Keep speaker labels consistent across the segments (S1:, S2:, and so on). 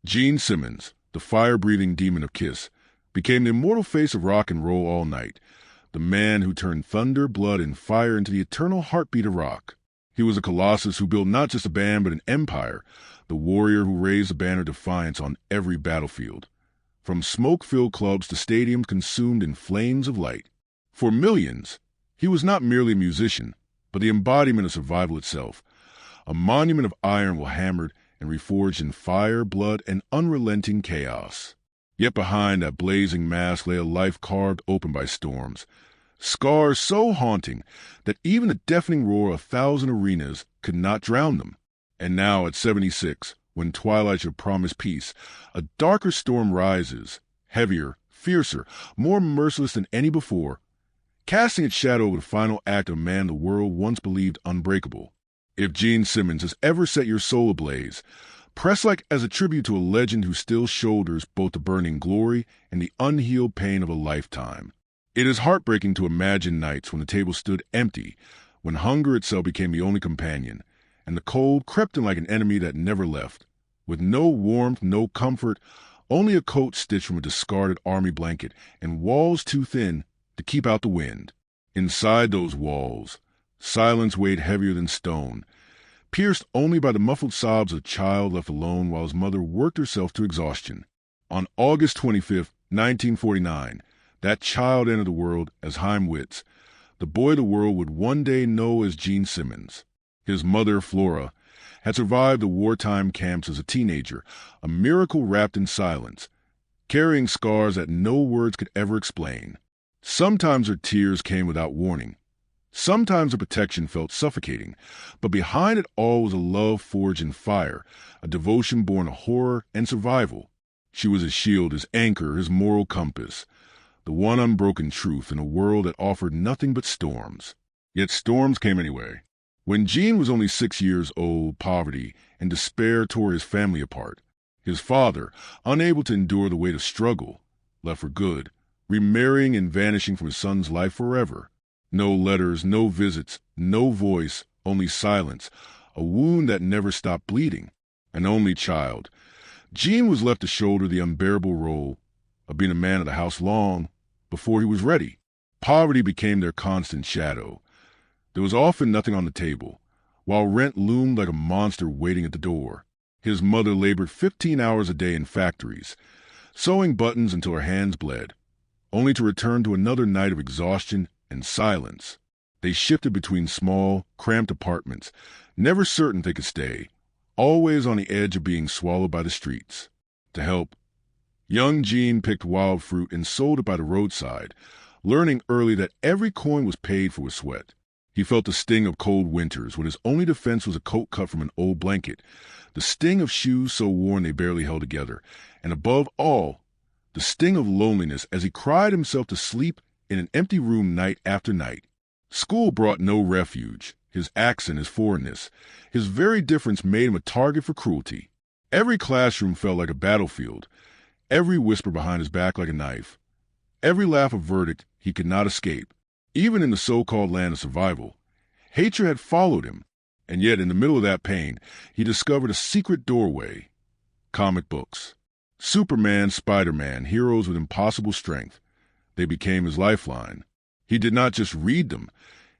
S1: Gene Simmons, the fire-breathing demon of Kiss, became the immortal face of rock and roll all night, the man who turned thunder, blood, and fire into the eternal heartbeat of rock. He was a colossus who built not just a band but an empire, the warrior who raised the banner of defiance on every battlefield. From smoke-filled clubs to stadiums consumed in flames of light. For millions, he was not merely a musician, but the embodiment of survival itself, a monument of iron hammered and reforged in fire, blood, and unrelenting chaos. Yet behind that blazing mask lay a life carved open by storms, scars so haunting that even the deafening roar of 1,000 arenas could not drown them. And now at 76, when twilight should promise peace, a darker storm rises, heavier, fiercer, more merciless than any before, casting its shadow over the final act of a man the world once believed unbreakable. If Gene Simmons has ever set your soul ablaze, press like as a tribute to a legend who still shoulders both the burning glory and the unhealed pain of a lifetime. It is heartbreaking to imagine nights when the table stood empty, when hunger itself became the only companion, and the cold crept in like an enemy that never left, with no warmth, no comfort, only a coat stitched from a discarded army blanket and walls too thin to keep out the wind. Inside those walls, silence weighed heavier than stone, pierced only by the muffled sobs of a child left alone while his mother worked herself to exhaustion. On August 25, 1949, that child entered the world as Chaim Witz, the boy the world would one day know as Gene Simmons. His mother, Flora, had survived the wartime camps as a teenager, a miracle wrapped in silence, carrying scars that no words could ever explain. Sometimes her tears came without warning. Sometimes her protection felt suffocating, but behind it all was a love forged in fire, a devotion born of horror and survival. She was his shield, his anchor, his moral compass, the one unbroken truth in a world that offered nothing but storms. Yet storms came anyway. When Gene was only 6 years old, poverty and despair tore his family apart. His father, unable to endure the weight of struggle, left for good, remarrying and vanishing from his son's life forever. No letters, no visits, no voice, only silence, a wound that never stopped bleeding. An only child, Gene was left to shoulder the unbearable role of being a man of the house long before he was ready. Poverty became their constant shadow. There was often nothing on the table, while rent loomed like a monster waiting at the door. His mother labored 15 hours a day in factories, sewing buttons until her hands bled, only to return to another night of exhaustion and silence. They shifted between small, cramped apartments, never certain they could stay, always on the edge of being swallowed by the streets. To help, young Gene picked wild fruit and sold it by the roadside, learning early that every coin was paid for with sweat. He felt the sting of cold winters when his only defense was a coat cut from an old blanket, the sting of shoes so worn they barely held together, and above all, the sting of loneliness as he cried himself to sleep in an empty room night after night. School brought no refuge. His accent, his foreignness, his very difference made him a target for cruelty. Every classroom felt like a battlefield, every whisper behind his back like a knife, every laugh a verdict he could not escape. Even in the so-called land of survival, hatred had followed him, and yet in the middle of that pain, he discovered a secret doorway. Comic books. Superman, Spider-Man, heroes with impossible strength. They became his lifeline. He did not just read them.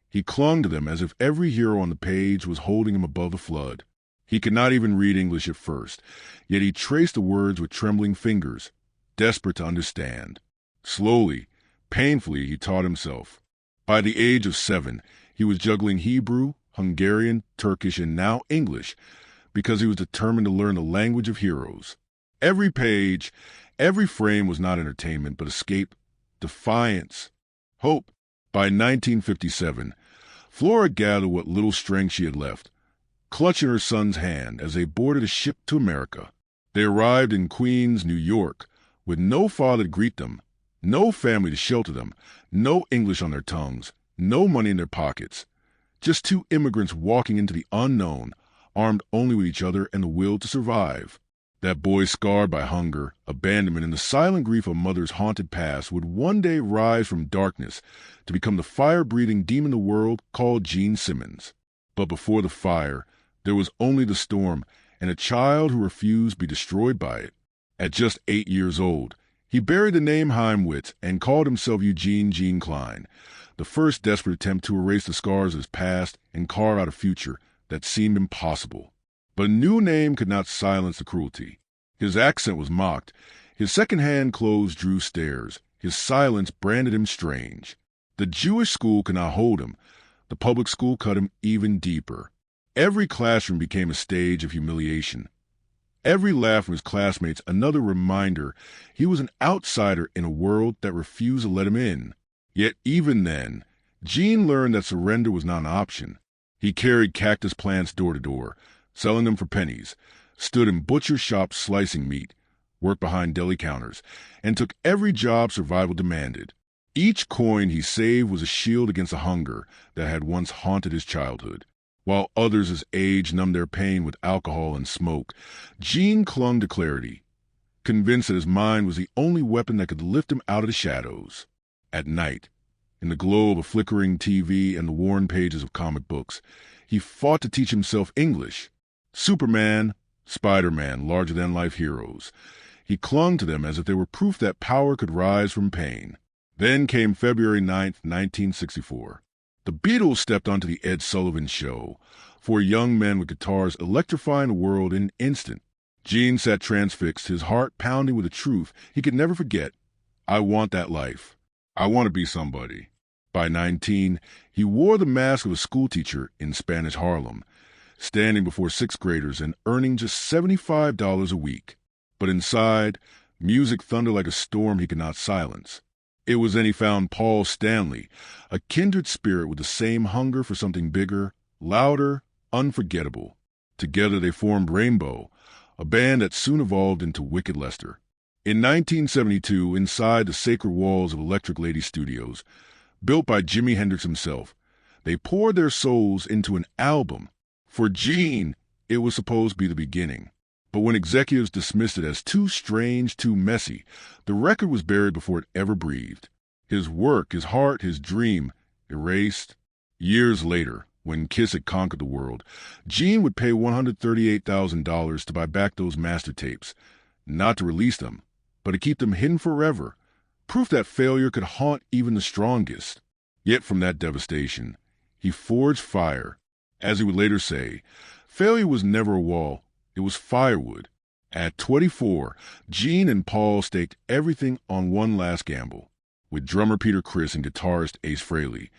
S1: He clung to them as if every hero on the page was holding him above the flood. He could not even read English at first, yet he traced the words with trembling fingers, desperate to understand. Slowly, painfully, he taught himself. By the age of 7, he was juggling Hebrew, Hungarian, Turkish, and now English, because he was determined to learn the language of heroes. Every page, every frame was not entertainment, but escape, defiance, hope. By 1957, Flora gathered what little strength she had left, clutching her son's hand as they boarded a ship to America. They arrived in Queens, New York, with no father to greet them, no family to shelter them, no English on their tongues, no money in their pockets. Just two immigrants walking into the unknown, armed only with each other and the will to survive. That boy scarred by hunger, abandonment, and the silent grief of a mother's haunted past would one day rise from darkness to become the fire-breathing demon of the world called Gene Simmons. But before the fire, there was only the storm and a child who refused to be destroyed by it. At just 8 years old, he buried the name Heimwitz and called himself Eugene Gene Klein, the first desperate attempt to erase the scars of his past and carve out a future that seemed impossible. But a new name could not silence the cruelty. His accent was mocked. His second-hand clothes drew stares. His silence branded him strange. The Jewish school could not hold him. The public school cut him even deeper. Every classroom became a stage of humiliation. Every laugh from his classmates another reminder he was an outsider in a world that refused to let him in. Yet even then, Gene learned that surrender was not an option. He carried cactus plants door to door, selling them for pennies, stood in butcher shops slicing meat, worked behind deli counters, and took every job survival demanded. Each coin he saved was a shield against the hunger that had once haunted his childhood. While others his age numbed their pain with alcohol and smoke, Gene clung to clarity, convinced that his mind was the only weapon that could lift him out of the shadows. At night, in the glow of a flickering TV and the worn pages of comic books, he fought to teach himself English. Superman, Spider-Man, larger-than-life heroes. He clung to them as if they were proof that power could rise from pain. Then came February 9th, 1964. The Beatles stepped onto the Ed Sullivan Show, four young men with guitars electrifying the world in an instant. Gene sat transfixed, his heart pounding with a truth he could never forget. I want that life. I want to be somebody. By 19, he wore the mask of a schoolteacher in Spanish Harlem, standing before sixth graders and earning just $75 a week. But inside, music thundered like a storm he could not silence. It was then he found Paul Stanley, a kindred spirit with the same hunger for something bigger, louder, unforgettable. Together they formed Rainbow, a band that soon evolved into Wicked Lester. In 1972, inside the sacred walls of Electric Lady Studios, built by Jimi Hendrix himself, they poured their souls into an album. For Gene, it was supposed to be the beginning. But when executives dismissed it as too strange, too messy, the record was buried before it ever breathed. His work, his heart, his dream, erased. Years later, when Kiss had conquered the world, Gene would pay $138,000 to buy back those master tapes, not to release them, but to keep them hidden forever, proof that failure could haunt even the strongest. Yet from that devastation, he forged fire. As he would later say, failure was never a wall, it was firewood. At 24, Gene and Paul staked everything on one last gamble. With drummer Peter Criss and guitarist Ace Frehley,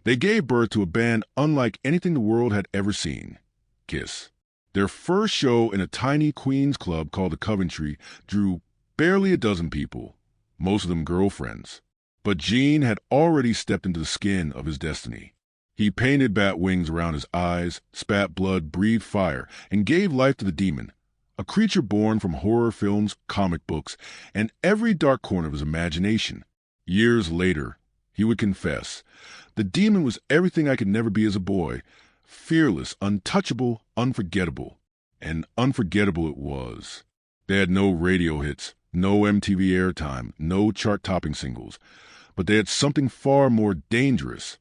S1: they gave birth to a band unlike anything the world had ever seen, Kiss. Their first show in a tiny Queens club called the Coventry drew barely a dozen people, most of them girlfriends. But Gene had already stepped into the skin of his destiny. He painted bat wings around his eyes, spat blood, breathed fire, and gave life to the demon, a creature born from horror films, comic books, and every dark corner of his imagination. Years later, he would confess, the demon was everything I could never be as a boy, fearless, untouchable, unforgettable. And unforgettable it was. They had no radio hits, no MTV airtime, no chart-topping singles, but they had something far more dangerous.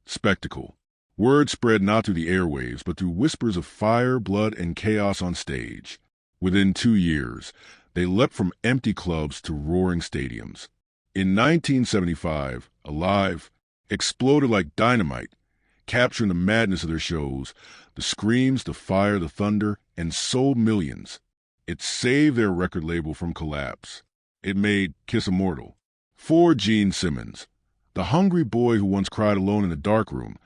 S1: Spectacle. Word spread not through the airwaves, but through whispers of fire, blood, and chaos on stage. Within 2 years, they leapt from empty clubs to roaring stadiums. In 1975, Alive exploded like dynamite, capturing the madness of their shows, the screams, the fire, the thunder, and sold millions. It saved their record label from collapse. It made Kiss immortal. For Gene Simmons, the hungry boy who once cried alone in the darkroom,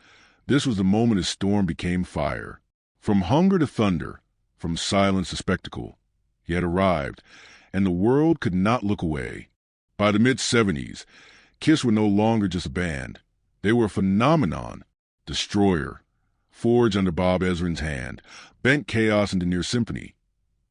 S1: this was the moment his storm became fire. From hunger to thunder, from silence to spectacle, he had arrived, and the world could not look away. By the mid-'70s, Kiss were no longer just a band. They were a phenomenon, destroyer, forged under Bob Ezrin's hand, bent chaos into near symphony.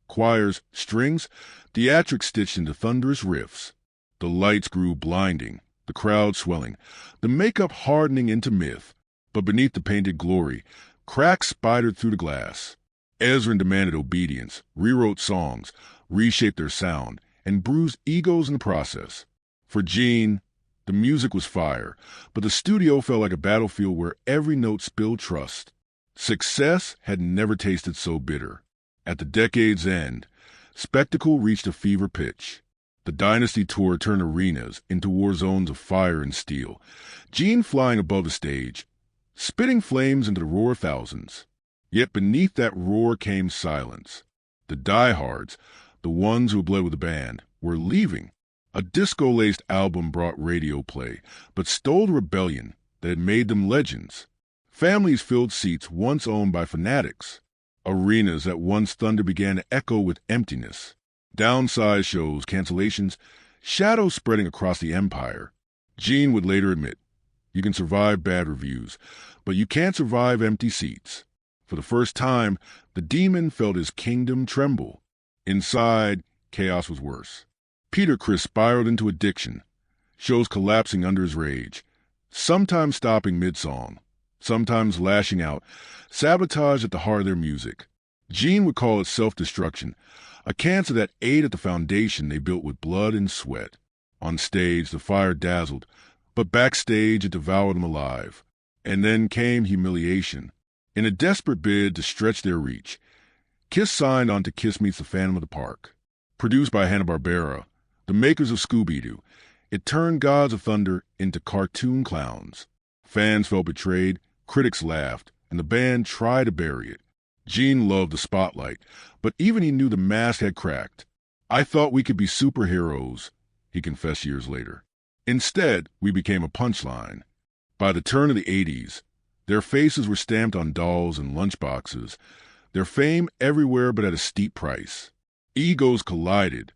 S1: Choirs, strings, theatrics stitched into thunderous riffs. The lights grew blinding, the crowd swelling, the makeup hardening into myth. But beneath the painted glory, cracks spidered through the glass. Ezrin demanded obedience, rewrote songs, reshaped their sound, and bruised egos in the process. For Gene, the music was fire, but the studio felt like a battlefield where every note spilled trust. Success had never tasted so bitter. At the decade's end, spectacle reached a fever pitch. The Dynasty Tour turned arenas into war zones of fire and steel, Gene flying above the stage, spitting flames into the roar of thousands. Yet beneath that roar came silence. The diehards, the ones who bled with the band, were leaving. A disco-laced album brought radio play, but stole the rebellion that had made them legends. Families filled seats once owned by fanatics. Arenas that once thunder began to echo with emptiness. Downsized shows, cancellations, shadows spreading across the empire. Gene would later admit, you can survive bad reviews, but you can't survive empty seats. For the first time, the demon felt his kingdom tremble. Inside, chaos was worse. Peter Criss spiraled into addiction, shows collapsing under his rage, sometimes stopping mid-song, sometimes lashing out, sabotage at the heart of their music. Gene would call it self-destruction, a cancer that ate at the foundation they built with blood and sweat. On stage, the fire dazzled, but backstage it devoured them alive. And then came humiliation. In a desperate bid to stretch their reach, Kiss signed on to Kiss Meets the Phantom of the Park. Produced by Hanna-Barbera, the makers of Scooby-Doo, it turned Gods of Thunder into cartoon clowns. Fans felt betrayed, critics laughed, and the band tried to bury it. Gene loved the spotlight, but even he knew the mask had cracked. I thought we could be superheroes, he confessed years later. Instead, we became a punchline. By the turn of the 80s, their faces were stamped on dolls and lunchboxes, their fame everywhere but at a steep price. Egos collided,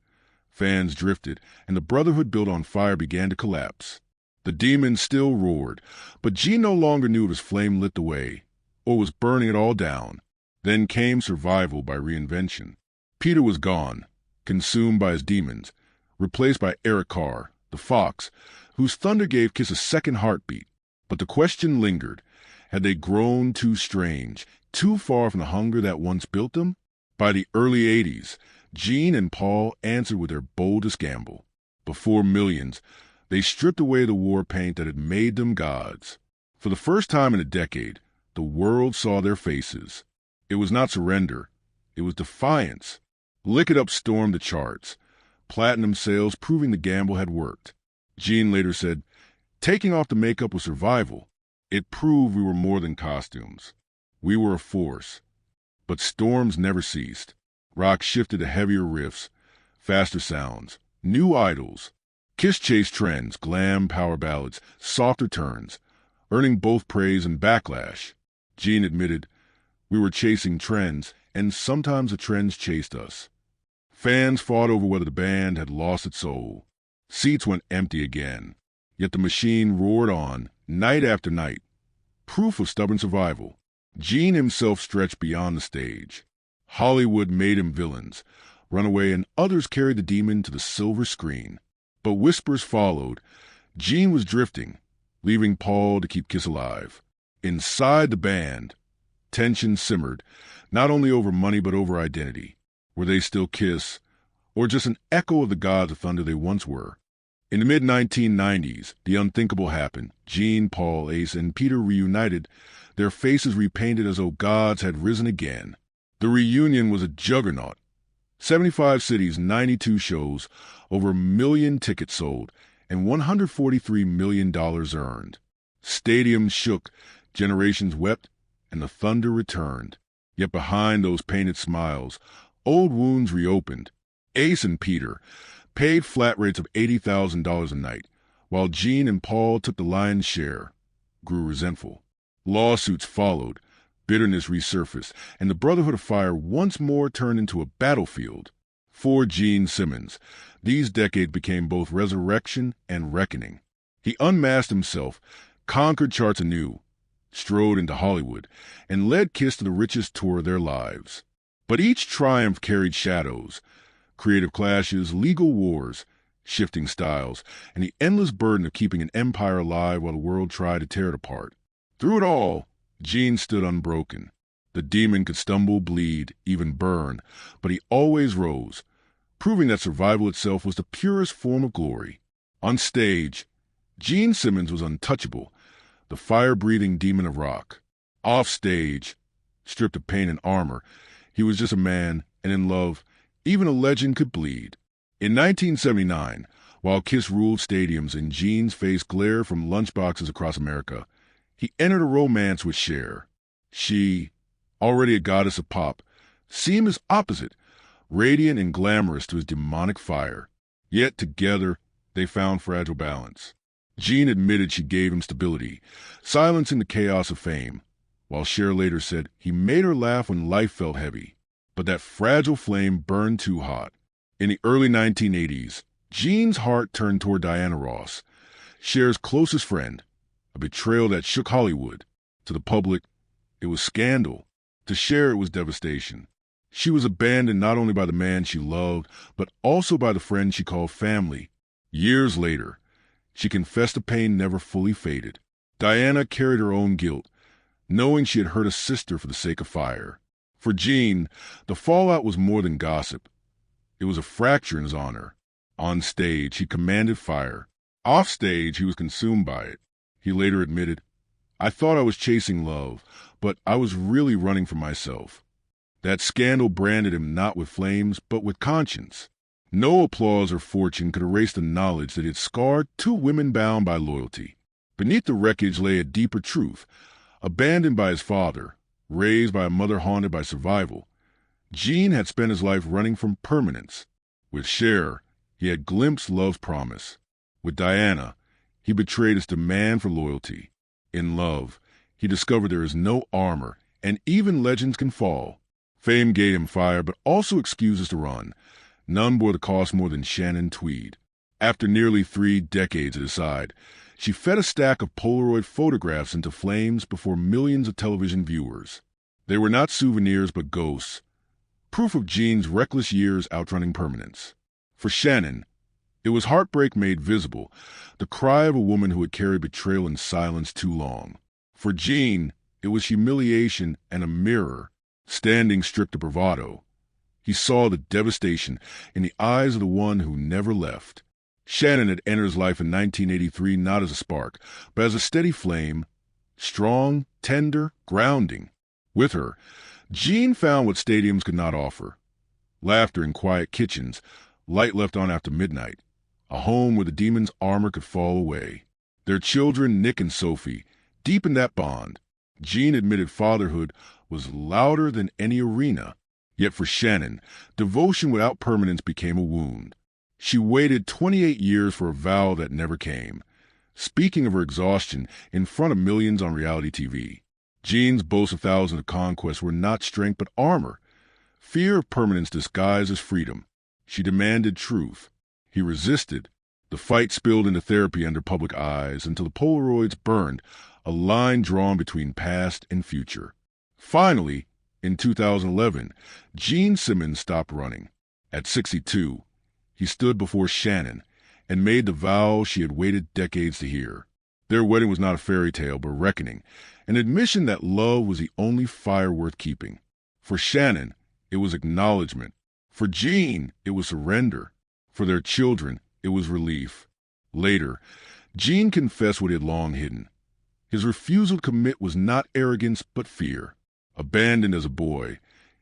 S1: fans drifted, and the brotherhood built on fire began to collapse. The demon still roared, but Gene no longer knew if his flame lit the way, or was burning it all down. Then came survival by reinvention. Peter was gone, consumed by his demons, replaced by Eric Carr, the Fox, whose thunder gave Kiss a second heartbeat. But the question lingered. Had they grown too strange, too far from the hunger that once built them? By the early 80s, Gene and Paul answered with their boldest gamble. Before millions, they stripped away the war paint that had made them gods. For the first time in a decade, the world saw their faces. It was not surrender. It was defiance. Lick It Up stormed the charts, platinum sales proving the gamble had worked. Gene later said, taking off the makeup was survival. It proved we were more than costumes. We were a force. But storms never ceased. Rock shifted to heavier riffs, faster sounds, new idols. Kiss chased trends, glam power ballads, softer turns, earning both praise and backlash. Gene admitted, we were chasing trends, and sometimes the trends chased us. Fans fought over whether the band had lost its soul. Seats went empty again. Yet the machine roared on, night after night. Proof of stubborn survival. Gene himself stretched beyond the stage. Hollywood made him villains, Runaway and others carried the demon to the silver screen. But whispers followed. Gene was drifting, leaving Paul to keep Kiss alive. Inside the band, tension simmered, not only over money but over identity. Were they still Kiss, or just an echo of the Gods of Thunder they once were? In the mid-1990s, the unthinkable happened. Gene, Paul, Ace, and Peter reunited, their faces repainted as though gods had risen again. The reunion was a juggernaut. 75 cities, 92 shows, over 1 million tickets sold, and $143 million earned. Stadiums shook, generations wept, and the thunder returned. Yet behind those painted smiles, old wounds reopened. Ace and Peter paid flat rates of $80,000 a night, while Gene and Paul took the lion's share, grew resentful. Lawsuits followed, bitterness resurfaced, and the Brotherhood of Fire once more turned into a battlefield. For Gene Simmons, these decades became both resurrection and reckoning. He unmasked himself, conquered charts anew, strode into Hollywood, and led Kiss to the richest tour of their lives. But each triumph carried shadows, creative clashes, legal wars, shifting styles, and the endless burden of keeping an empire alive while the world tried to tear it apart. Through it all, Gene stood unbroken. The demon could stumble, bleed, even burn, but he always rose, proving that survival itself was the purest form of glory. On stage, Gene Simmons was untouchable, the fire-breathing demon of rock. Off stage, stripped of paint and armor, He was just a man, and in love, even a legend could bleed. In 1979, while Kiss ruled stadiums and Gene's face glared from lunchboxes across America, he entered a romance with Cher. She, already a goddess of pop, seemed his opposite, radiant and glamorous to his demonic fire. Yet together, they found fragile balance. Gene admitted she gave him stability, silencing the chaos of fame, while Cher later said he made her laugh when life felt heavy. But that fragile flame burned too hot. In the early 1980s, Gene's heart turned toward Diana Ross, Cher's closest friend, a betrayal that shook Hollywood. To the public, it was scandal. To Cher, it was devastation. She was abandoned not only by the man she loved, but also by the friend she called family. Years later, she confessed the pain never fully faded. Diana carried her own guilt, knowing she had hurt a sister for the sake of fire. For Gene, the fallout was more than gossip. It was a fracture in his honor. On stage, he commanded fire. Off stage, he was consumed by it. He later admitted, "I thought I was chasing love, but I was really running from myself." That scandal branded him not with flames, but with conscience. No applause or fortune could erase the knowledge that he had scarred two women bound by loyalty. Beneath the wreckage lay a deeper truth. Abandoned by his father, raised by a mother haunted by survival, Gene had spent his life running from permanence. With Cher, he had glimpsed love's promise. With Diana, he betrayed his demand for loyalty. In love, he discovered there is no armor, and even legends can fall. Fame gave him fire, but also excuses to run. None bore the cost more than Shannon Tweed. After nearly 3 decades at his side, she fed a stack of Polaroid photographs into flames before millions of television viewers. They were not souvenirs but ghosts, proof of Gene's reckless years outrunning permanence. For Shannon, it was heartbreak made visible, the cry of a woman who had carried betrayal in silence too long. For Gene, it was humiliation and a mirror, standing stripped of bravado. He saw the devastation in the eyes of the one who never left. Shannon had entered his life in 1983 not as a spark, but as a steady flame, strong, tender, grounding. With her, Gene found what stadiums could not offer: laughter in quiet kitchens, light left on after midnight, a home where the demon's armor could fall away. Their children, Nick and Sophie, deepened that bond. Gene admitted fatherhood was louder than any arena. Yet for Shannon, devotion without permanence became a wound. She waited 28 years for a vow that never came, speaking of her exhaustion in front of millions on reality TV. Gene's boasts of thousands of conquests were not strength but armor, fear of permanence disguised as freedom. She demanded truth. He resisted. The fight spilled into therapy under public eyes until the Polaroids burned, a line drawn between past and future. Finally, in 2011, Gene Simmons stopped running. At 62, he stood before Shannon and made the vow she had waited decades to hear. Their wedding was not a fairy tale, but a reckoning, an admission that love was the only fire worth keeping. For Shannon, it was acknowledgement. For Gene, it was surrender. For their children, it was relief. Later, Gene confessed what he had long hidden. His refusal to commit was not arrogance, but fear. Abandoned as a boy,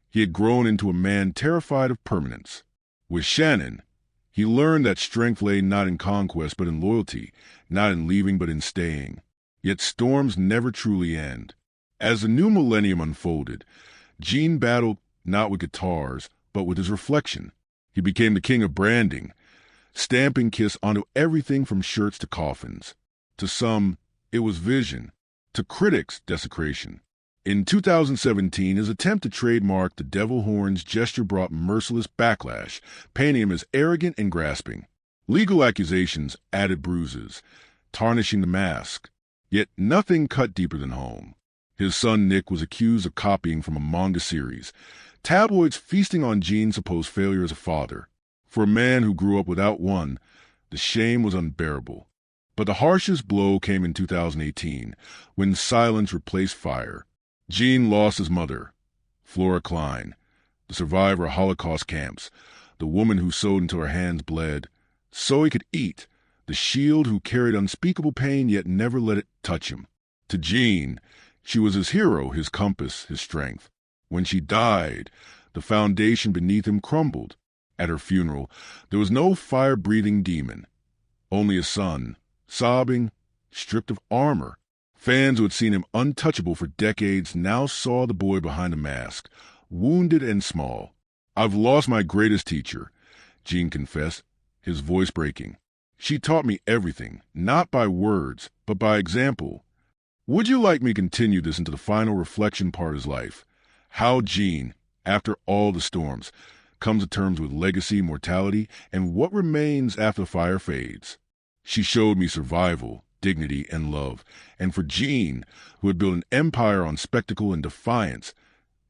S1: he had grown into a man terrified of permanence. With Shannon, he learned that strength lay not in conquest but in loyalty, not in leaving but in staying. Yet storms never truly end. As the new millennium unfolded, Gene battled not with guitars, but with his reflection. He became the king of branding, stamping Kiss onto everything from shirts to coffins. To some, it was vision. To critics, desecration. In 2017, his attempt to trademark the devil horns gesture brought merciless backlash, painting him as arrogant and grasping. Legal accusations added bruises, tarnishing the mask. Yet nothing cut deeper than home. His son Nick was accused of copying from a manga series, tabloids feasting on Gene's supposed failure as a father. For a man who grew up without one, the shame was unbearable. But the harshest blow came in 2018, when silence replaced fire. Gene lost his mother, Flora Klein, the survivor of Holocaust camps, the woman who sewed until her hands bled, so he could eat, the shield who carried unspeakable pain yet never let it touch him. To Gene, she was his hero, his compass, his strength. When she died, The foundation beneath him crumbled. At her funeral, there was no fire-breathing demon, only a son, sobbing, stripped of armor. Fans who had seen him untouchable for decades now saw the boy behind the mask, wounded and small. "I've lost my greatest teacher," Gene confessed, his voice breaking. "She taught me everything, not by words, but by example." Would you like me to continue this into the final reflection part of his life? How Gene, after all the storms, comes to terms with legacy, mortality, and what remains after the fire fades. She showed me survival, dignity, and love. And for Gene, who had built an empire on spectacle and defiance,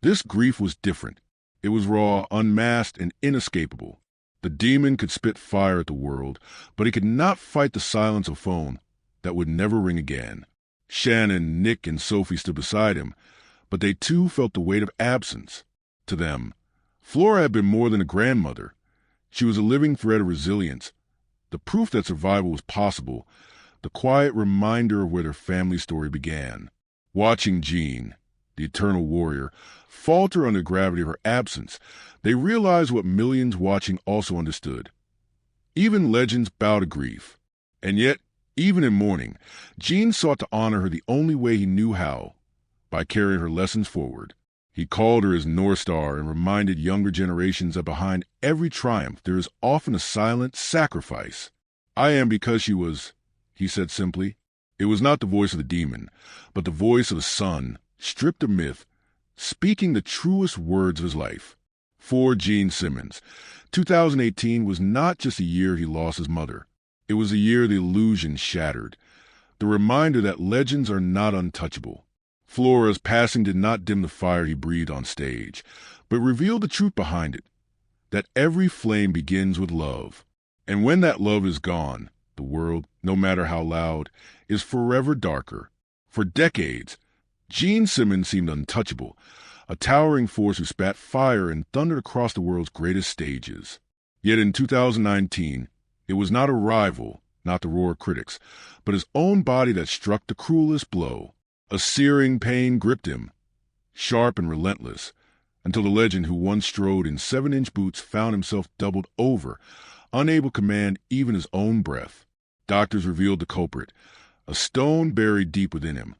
S1: this grief was different. It was raw, unmasked, and inescapable. The demon could spit fire at the world, but he could not fight the silence of a phone that would never ring again. Shannon, Nick, and Sophie stood beside him, but they too felt the weight of absence. To them, Flora had been more than a grandmother. She was a living thread of resilience, the proof that survival was possible, the quiet reminder of where their family story began. Watching Gene, the eternal warrior, falter under the gravity of her absence, they realized what millions watching also understood. Even legends bow to grief. And yet, even in mourning, Gene sought to honor her the only way he knew how, by carrying her lessons forward. He called her his North Star and reminded younger generations that behind every triumph there is often a silent sacrifice. "I am because she was," he said simply. It was not the voice of the demon, but the voice of a son, stripped of myth, speaking the truest words of his life. For Gene Simmons, 2018 was not just a year he lost his mother. It was a year the illusion shattered, the reminder that legends are not untouchable. Flora's passing did not dim the fire he breathed on stage, but revealed the truth behind it, that every flame begins with love. And when that love is gone, the world, no matter how loud, is forever darker. For decades, Gene Simmons seemed untouchable, a towering force who spat fire and thundered across the world's greatest stages. Yet in 2019, it was not a rival, not the roar of critics, but his own body that struck the cruelest blow. A searing pain gripped him, sharp and relentless, until the legend who once strode in 7-inch boots found himself doubled over, unable to command even his own breath. Doctors revealed the culprit, a stone buried deep within him.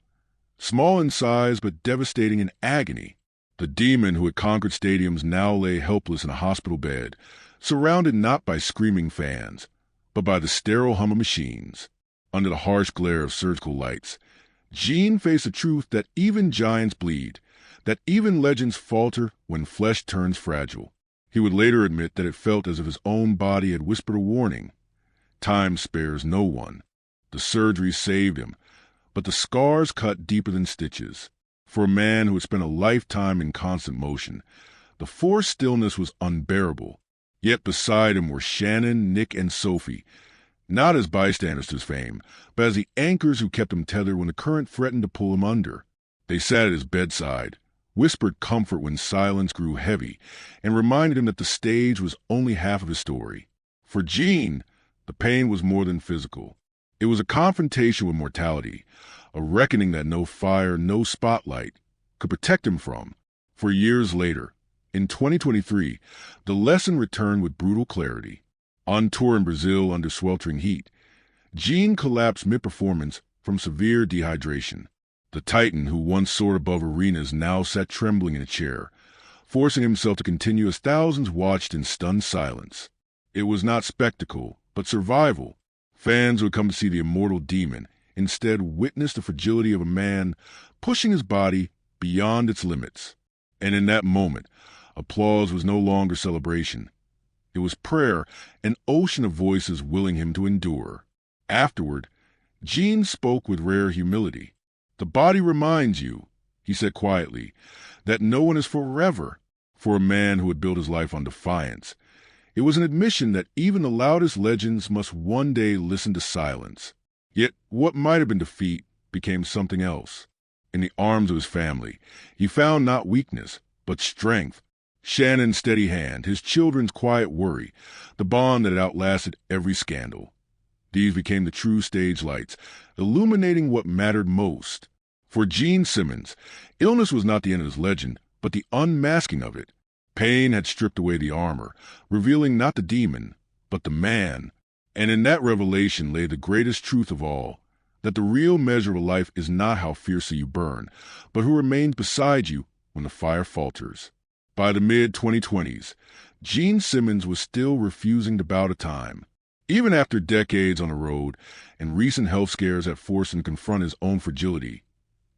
S1: Small in size but devastating in agony, the demon who had conquered stadiums now lay helpless in a hospital bed, surrounded not by screaming fans, but by the sterile hum of machines. Under the harsh glare of surgical lights, Gene faced the truth that even giants bleed, that even legends falter when flesh turns fragile. He would later admit that it felt as if his own body had whispered a warning. Time spares no one. The surgery saved him, but the scars cut deeper than stitches. For a man who had spent a lifetime in constant motion, the forced stillness was unbearable. Yet beside him were Shannon, Nick, and Sophie, not as bystanders to his fame, but as the anchors who kept him tethered when the current threatened to pull him under. They sat at his bedside, whispered comfort when silence grew heavy, and reminded him that the stage was only half of his story. For Gene, the pain was more than physical. It was a confrontation with mortality, a reckoning that no fire, no spotlight could protect him from. For years later, in 2023, the lesson returned with brutal clarity. On tour in Brazil under sweltering heat, Gene collapsed mid-performance from severe dehydration. The Titan who once soared above arenas now sat trembling in a chair, forcing himself to continue as thousands watched in stunned silence. It was not spectacle, but survival. Fans who had come to see the immortal demon instead witnessed the fragility of a man pushing his body beyond its limits. And in that moment, applause was no longer celebration. It was prayer, an ocean of voices willing him to endure. Afterward, Gene spoke with rare humility. "The body reminds you," he said quietly, "that no one is forever." For a man who had built his life on defiance, it was an admission that even the loudest legends must one day listen to silence. Yet what might have been defeat became something else. In the arms of his family, he found not weakness, but strength. Shannon's steady hand, his children's quiet worry, the bond that had outlasted every scandal. These became the true stage lights, illuminating what mattered most. For Gene Simmons, illness was not the end of his legend, but the unmasking of it. Pain had stripped away the armor, revealing not the demon, but the man. And in that revelation lay the greatest truth of all, that the real measure of life is not how fiercely you burn, but who remains beside you when the fire falters. By the mid-2020s, Gene Simmons was still refusing to bow to time. Even after decades on the road and recent health scares that forced him to confront his own fragility,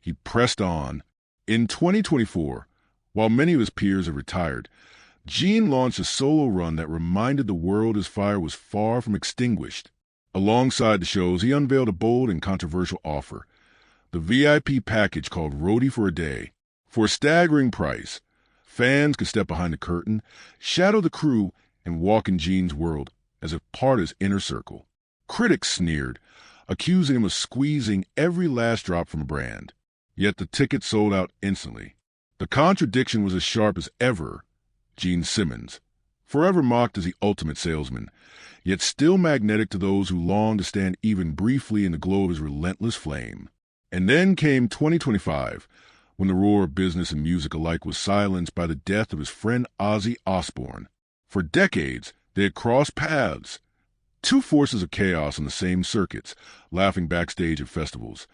S1: he pressed on. In 2024, while many of his peers had retired, Gene launched a solo run that reminded the world his fire was far from extinguished. Alongside the shows, he unveiled a bold and controversial offer, the VIP package called Roadie for a Day. For a staggering price, fans could step behind the curtain, shadow the crew, and walk in Gene's world as if part of his inner circle. Critics sneered, accusing him of squeezing every last drop from a brand. Yet the ticket sold out instantly. The contradiction was as sharp as ever. Gene Simmons, forever mocked as the ultimate salesman, yet still magnetic to those who longed to stand even briefly in the glow of his relentless flame. And then came 2025, when the roar of business and music alike was silenced by the death of his friend Ozzy Osbourne. For decades, they had crossed paths. Two forces of chaos on the same circuits, laughing backstage at festivals,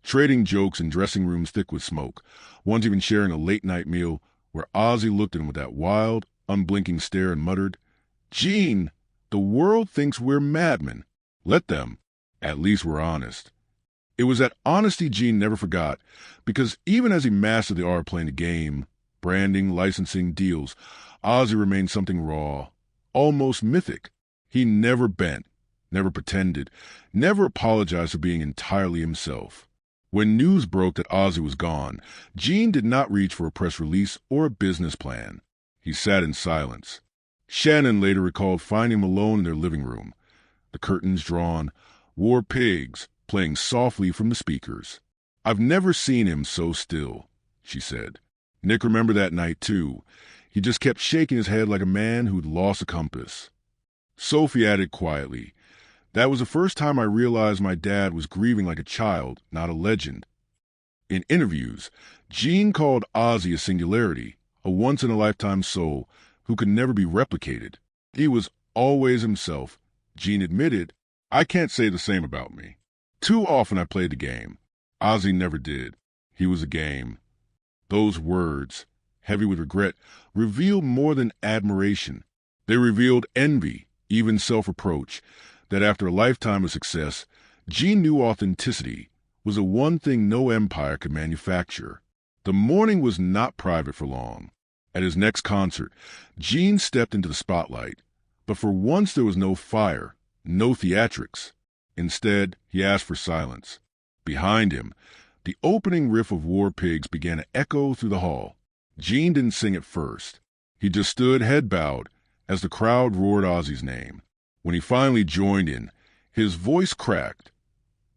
S1: trading jokes in dressing rooms thick with smoke, once even sharing a late-night meal where Ozzy looked at him with that wild, unblinking stare and muttered, "Gene, the world thinks we're madmen. Let them. At least we're honest." It was that honesty Gene never forgot, because even as he mastered the art of playing the game, branding, licensing, deals, Ozzy remained something raw, almost mythic. He never bent, never pretended, never apologized for being entirely himself. When news broke that Ozzy was gone, Gene did not reach for a press release or a business plan. He sat in silence. Shannon later recalled finding him alone in their living room, the curtains drawn, War Pigs playing softly from the speakers. "I've never seen him so still," she said. Nick remembered that night, too. He just kept shaking his head like a man who'd lost a compass. Sophie added quietly, "That was the first time I realized my dad was grieving like a child, not a legend." In interviews, Gene called Ozzy a singularity, a once-in-a-lifetime soul who could never be replicated. He was always himself. Gene admitted, "I can't say the same about me. Too often I played the game. Ozzy never did. He was a game." Those words, heavy with regret, revealed more than admiration. They revealed envy, even self-reproach, that after a lifetime of success, Gene knew authenticity was the one thing no empire could manufacture. The mourning was not private for long. At his next concert, Gene stepped into the spotlight, but for once there was no fire, no theatrics. Instead, he asked for silence. Behind him, the opening riff of War Pigs began to echo through the hall. Gene didn't sing at first. He just stood head bowed as the crowd roared Ozzy's name. When he finally joined in, his voice cracked.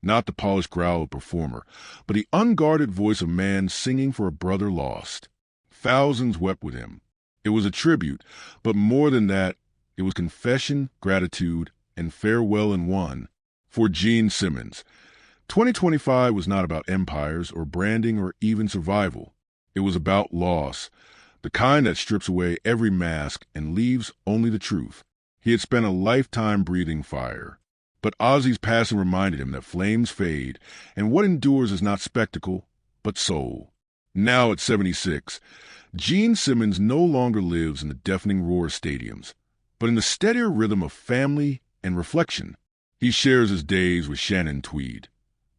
S1: Not the polished growl of a performer, but the unguarded voice of a man singing for a brother lost. Thousands wept with him. It was a tribute, but more than that, it was confession, gratitude, and farewell in one. For Gene Simmons, 2025 was not about empires or branding or even survival. It was about loss, the kind that strips away every mask and leaves only the truth. He had spent a lifetime breathing fire. But Ozzy's passing reminded him that flames fade, and what endures is not spectacle, but soul. Now at 76, Gene Simmons no longer lives in the deafening roar of stadiums, but in the steadier rhythm of family and reflection. He shares his days with Shannon Tweed,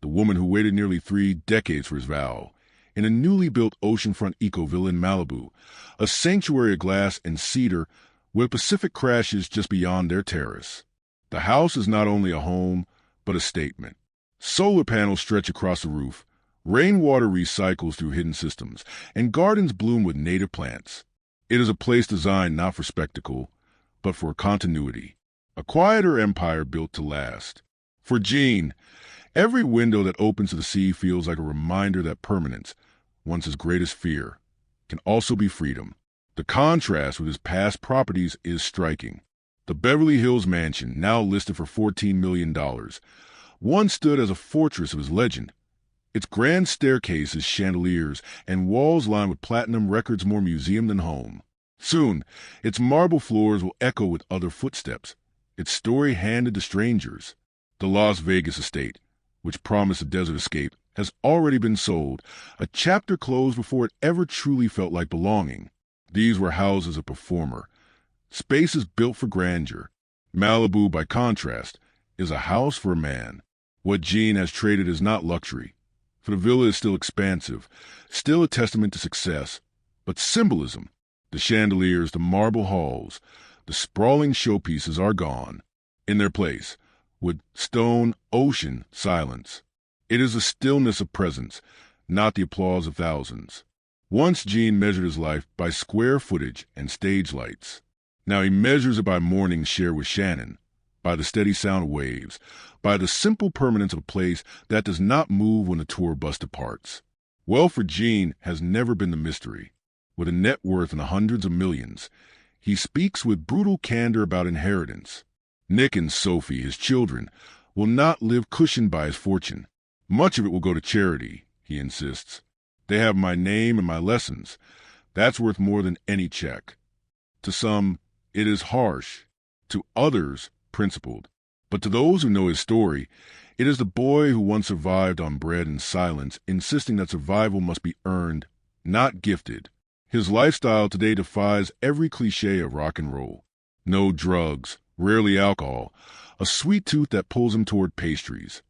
S1: the woman who waited nearly 3 decades for his vow, in a newly built oceanfront eco-villa in Malibu, a sanctuary of glass and cedar where the Pacific crashes just beyond their terrace. The house is not only a home, but a statement. Solar panels stretch across the roof, rainwater recycles through hidden systems, and gardens bloom with native plants. It is a place designed not for spectacle, but for continuity. A quieter empire built to last. For Gene, every window that opens to the sea feels like a reminder that permanence, once his greatest fear, can also be freedom. The contrast with his past properties is striking. The Beverly Hills mansion, now listed for $14 million, once stood as a fortress of his legend. Its grand staircases, chandeliers, and walls lined with platinum records more museum than home. Soon, its marble floors will echo with other footsteps, its story handed to strangers. The Las Vegas estate, which promised a desert escape, has already been sold, a chapter closed before it ever truly felt like belonging. These were houses of performer, spaces built for grandeur. Malibu, by contrast, is a house for a man. What Gene has traded is not luxury, for the villa is still expansive, still a testament to success, but symbolism. The chandeliers, the marble halls, the sprawling showpieces are gone. In their place, wood, stone, ocean, silence. It is the stillness of presence, not the applause of thousands. Once Gene measured his life by square footage and stage lights. Now he measures it by mornings shared with Shannon, by the steady sound of waves, by the simple permanence of a place that does not move when the tour bus departs. Wealth for Gene has never been the mystery. With a net worth in the hundreds of millions, he speaks with brutal candor about inheritance. Nick and Sophie, his children, will not live cushioned by his fortune. Much of it will go to charity, he insists. They have my name and my lessons. That's worth more than any check. To some, it is harsh. To others, principled. But to those who know his story, it is the boy who once survived on bread and silence, insisting that survival must be earned, not gifted. His lifestyle today defies every cliché of rock and roll. No drugs, rarely alcohol, a sweet tooth that pulls him toward pastries.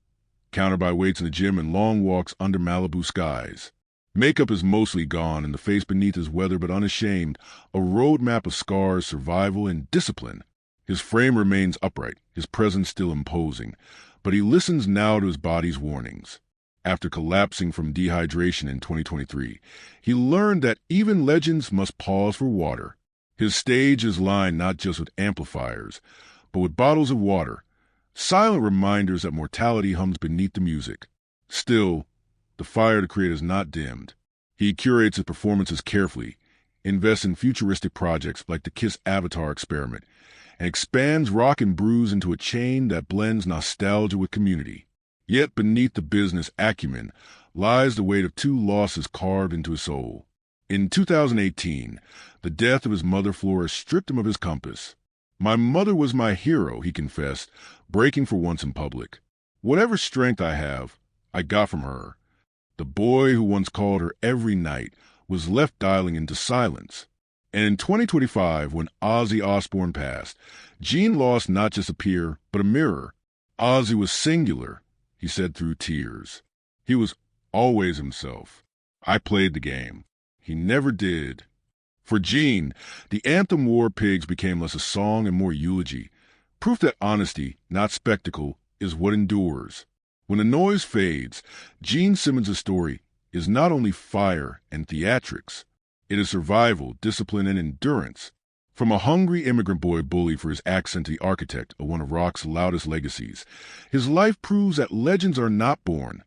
S1: Countered by weights in the gym and long walks under Malibu skies. Makeup is mostly gone and the face beneath is weathered but unashamed, a roadmap of scars, survival, and discipline. His frame remains upright, his presence still imposing, but he listens now to his body's warnings. After collapsing from dehydration in 2023, he learned that even legends must pause for water. His stage is lined not just with amplifiers, but with bottles of water, silent reminders that mortality hums beneath the music. Still, the fire to create is not dimmed. He curates his performances carefully, invests in futuristic projects like the Kiss Avatar experiment, and expands rock and brews into a chain that blends nostalgia with community. Yet beneath the business acumen lies the weight of two losses carved into his soul. In 2018, the death of his mother Flora stripped him of his compass. My mother was my hero, he confessed, breaking for once in public. Whatever strength I have, I got from her. The boy who once called her every night was left dialing into silence. And in 2025, when Ozzy Osbourne passed, Gene lost not just a peer, but a mirror. Ozzy was singular, he said through tears. He was always himself. I played the game. He never did. For Gene, the anthem War Pigs became less a song and more eulogy, proof that honesty, not spectacle, is what endures. When the noise fades, Gene Simmons' story is not only fire and theatrics, it is survival, discipline, and endurance. From a hungry immigrant boy bullied for his accent to the architect of one of rock's loudest legacies, his life proves that legends are not born.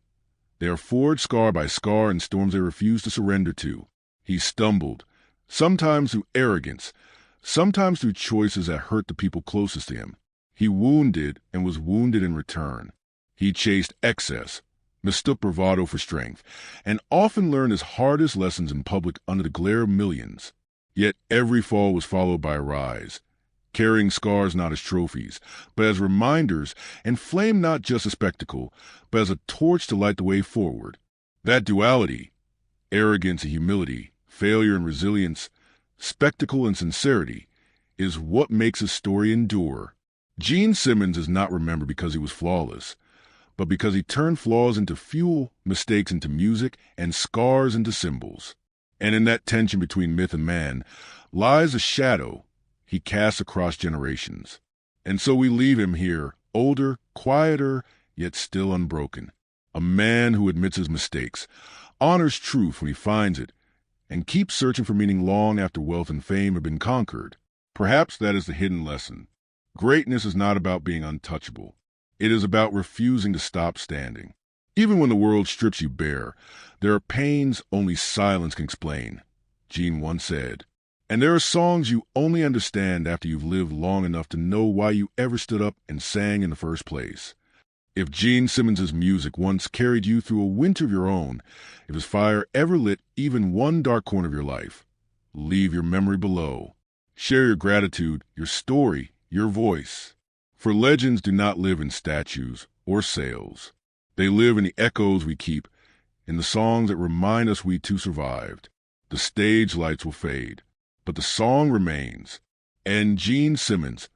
S1: They are forged scar by scar in storms they refuse to surrender to. He stumbled, sometimes through arrogance, sometimes through choices that hurt the people closest to him. He wounded and was wounded in return. He chased excess, mistook bravado for strength, and often learned his hardest lessons in public under the glare of millions. Yet every fall was followed by a rise, carrying scars not as trophies, but as reminders, and flame not just a spectacle, but as a torch to light the way forward. That duality, arrogance and humility, failure and resilience, spectacle and sincerity, is what makes his story endure. Gene Simmons is not remembered because he was flawless, but because he turned flaws into fuel, mistakes into music, and scars into symbols. And in that tension between myth and man lies a shadow he casts across generations. And so we leave him here, older, quieter, yet still unbroken. A man who admits his mistakes, honors truth when he finds it, and keeps searching for meaning long after wealth and fame have been conquered. Perhaps that is the hidden lesson. Greatness is not about being untouchable. It is about refusing to stop standing. Even when the world strips you bare, there are pains only silence can explain, Gene once said. And there are songs you only understand after you've lived long enough to know why you ever stood up and sang in the first place. If Gene Simmons' music once carried you through a winter of your own, if his fire ever lit even one dark corner of your life, leave your memory below. Share your gratitude, your story, your voice. For legends do not live in statues or sales. They live in the echoes we keep, in the songs that remind us we too survived. The stage lights will fade, but the song remains. And Gene Simmons,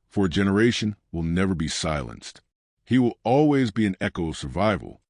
S1: for a generation, will never be silenced. He will always be an echo of survival,